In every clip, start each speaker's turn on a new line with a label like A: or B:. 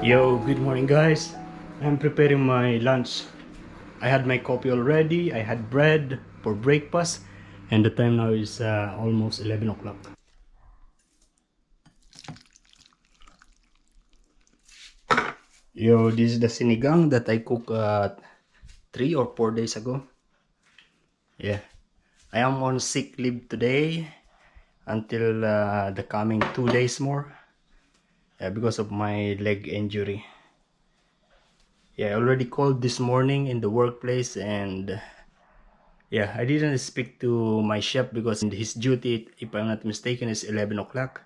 A: Yo, good morning guys. I'm preparing my lunch. I had my coffee already, I had bread for breakfast, and the time now is almost 11 o'clock. Yo, this is the sinigang that I cooked 3 or 4 days ago. Yeah, I am on sick leave today until the coming 2 days more because of my leg injury. Yeah, I already called this morning in the workplace, and yeah, I didn't speak to my chef because his duty, if I'm not mistaken, is 11 o'clock.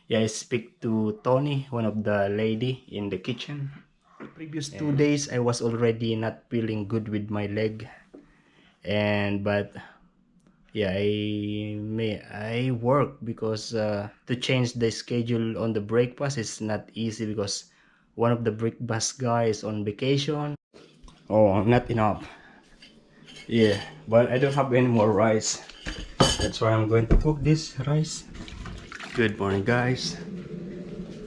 A: Yeah, I speak to Tony, one of the lady in the kitchen. The previous 2 days, I was already not feeling good with my leg, but yeah, I work because to change the schedule on the breakfast is not easy because one of the breakfast guys on vacation. Oh, not enough. Yeah, but I don't have any more rice. That's why I'm going to cook this rice. Good morning, guys.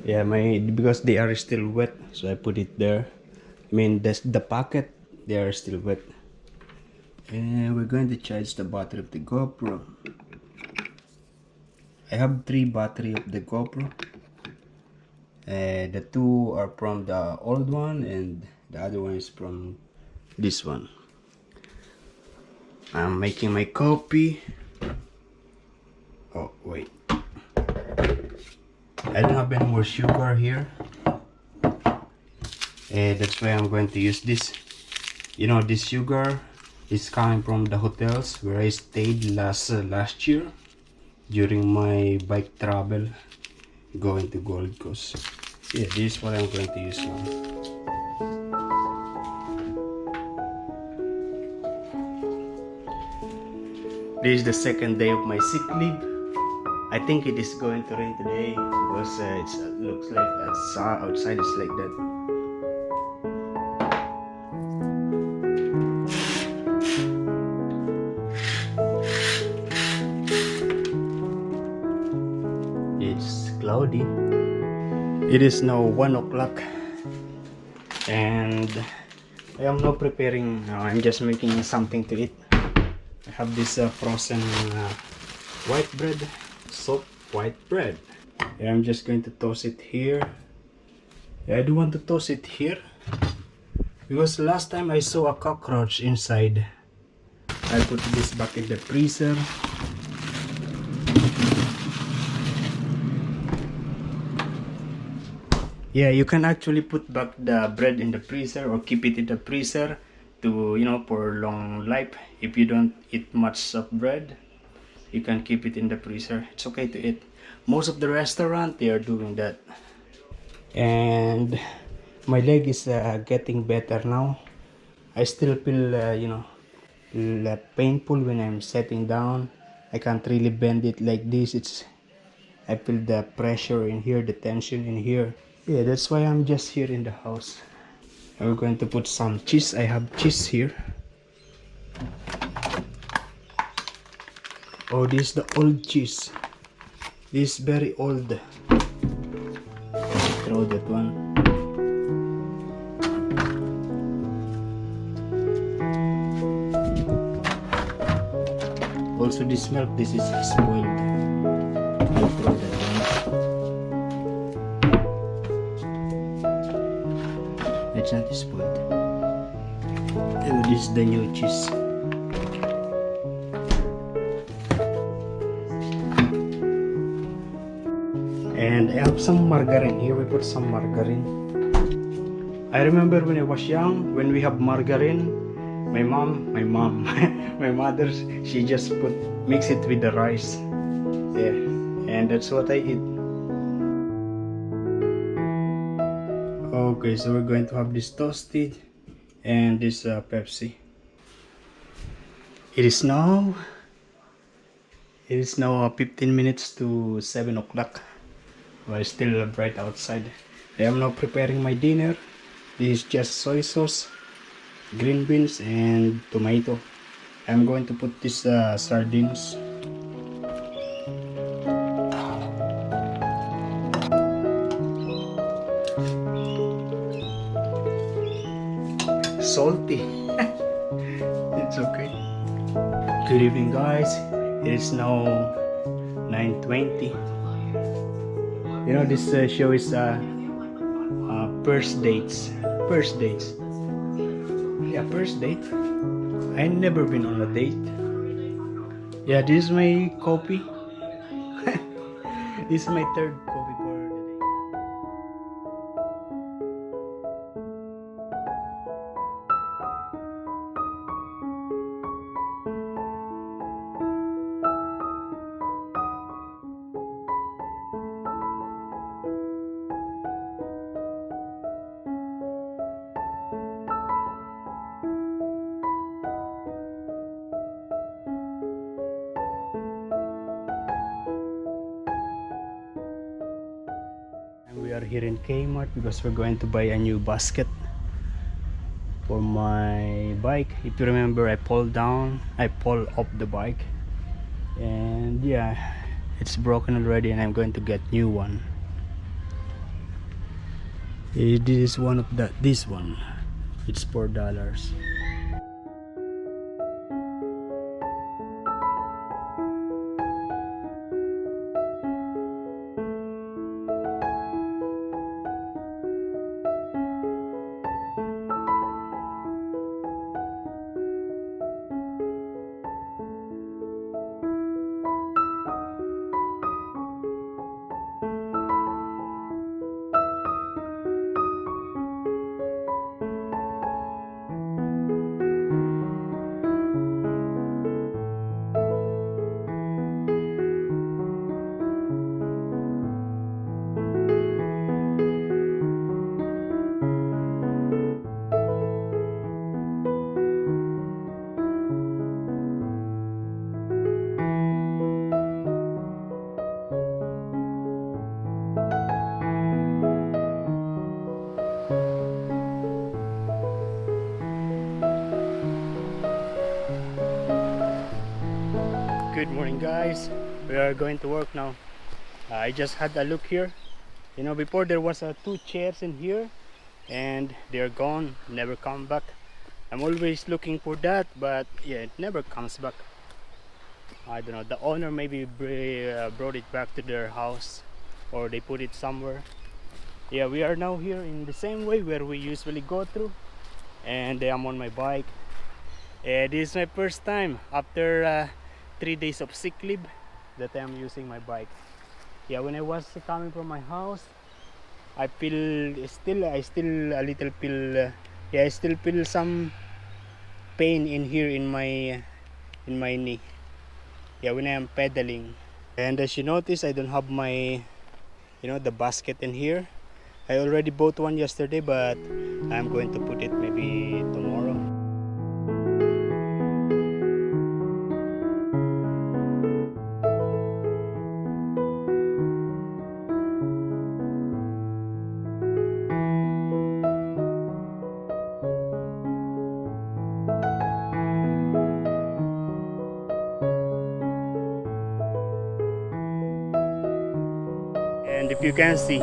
A: Yeah, because they are still wet, so I put it there. I mean, the packet, they are still wet. And we're going to charge the battery of the GoPro. I have 3 battery of the GoPro. The 2 are from the old one, and the other one is from this one. I'm making my coffee. Oh wait, I don't have any more sugar here. That's why I'm going to use this. You know, this sugar is coming from the hotels where I stayed last year during my bike travel going to Gold Coast. Yeah, this is what I'm going to use now. This is the second day of my sick leave. I think it is going to rain today because it looks like outside is like that. It's cloudy. It is now 1 o'clock and I am now preparing. I'm just making something to eat. I have this frozen white bread, soft white bread. And I'm just going to toss it here. I do want to toss it here because last time I saw a cockroach inside. I put this back in the freezer. Yeah, you can actually put back the bread in the freezer or keep it in the freezer to, for long life. If you don't eat much of bread, you can keep it in the freezer. It's okay to eat. Most of the restaurant, they are doing that. And my leg is getting better now. I still feel, painful when I'm sitting down. I can't really bend it like this. I feel the pressure in here, the tension in here. Yeah, that's why I'm just here in the house. And we're going to put some cheese. I have cheese here. Oh, this is the old cheese. This is very old. Throw that one. Also, this milk, this is spoiled. I'll throw that one. It's not spoiled. And this is the new cheese. And I have some margarine. Here we put some margarine. I remember when I was young, when we have margarine, my mother, she just mix it with the rice. Yeah, and that's what I eat. Okay, so we're going to have this toasted and this Pepsi. It is now 15 minutes to 7 o'clock. Well, it's still bright outside. I am now preparing my dinner. This is just soy sauce, green beans, and tomato. I'm going to put this sardines. salty. It's okay. Good evening, guys. It is now 9:20. You know, this show is first dates. First dates. Yeah, first date. I never been on a date. Yeah, this is my coffee. This is my third coffee for the day. And we are here in Kmart because we're going to buy a new basket for my bike. If you remember, I pulled off the bike, and yeah, it's broken already, and I'm going to get new one. This is one of this one. It's $4. Good morning, guys. We are going to work now. I just had a look here. You know, before there was two chairs in here, and they're gone, never come back. I'm always looking for that, but yeah, it never comes back. I don't know, the owner maybe brought it back to their house, or they put it somewhere. Yeah, we are now here in the same way where we usually go through, and I'm on my bike. This is my first time after 3 days of sick leave that I'm using my bike. Yeah, when I was coming from my house, I still a little feel yeah, I still feel some pain in here in my knee. Yeah, when I am pedaling. And as you notice, I don't have my, you know, the basket in here. I already bought one yesterday, but I'm going to put it maybe tomorrow. And if you can see,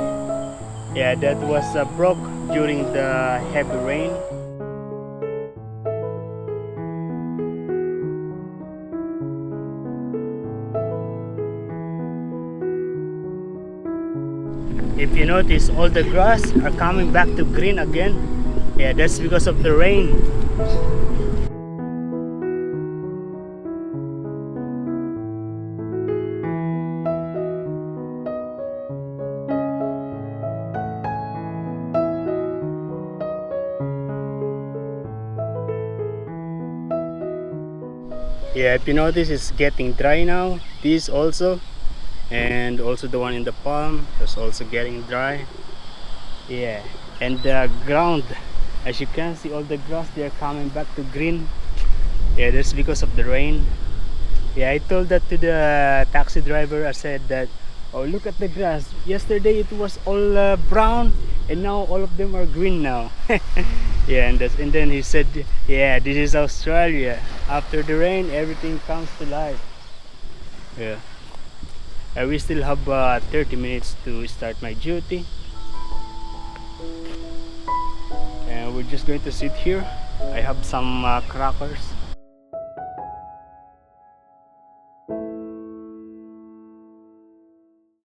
A: yeah, that was broke during the heavy rain. If you notice, all the grass are coming back to green again. Yeah, that's because of the rain. Yeah, if you notice, it's getting dry now. This also, and also the one in the palm is also getting dry. Yeah, and the ground, as you can see, all the grass, they are coming back to green. Yeah, that's because of the rain. Yeah, I told that to the taxi driver. I said that, oh, look at the grass. Yesterday it was all brown, and now all of them are green now. Yeah, and then he said, yeah, this is Australia. After the rain, everything comes to life. Yeah. We still have 30 minutes to start my duty. And we're just going to sit here. I have some crackers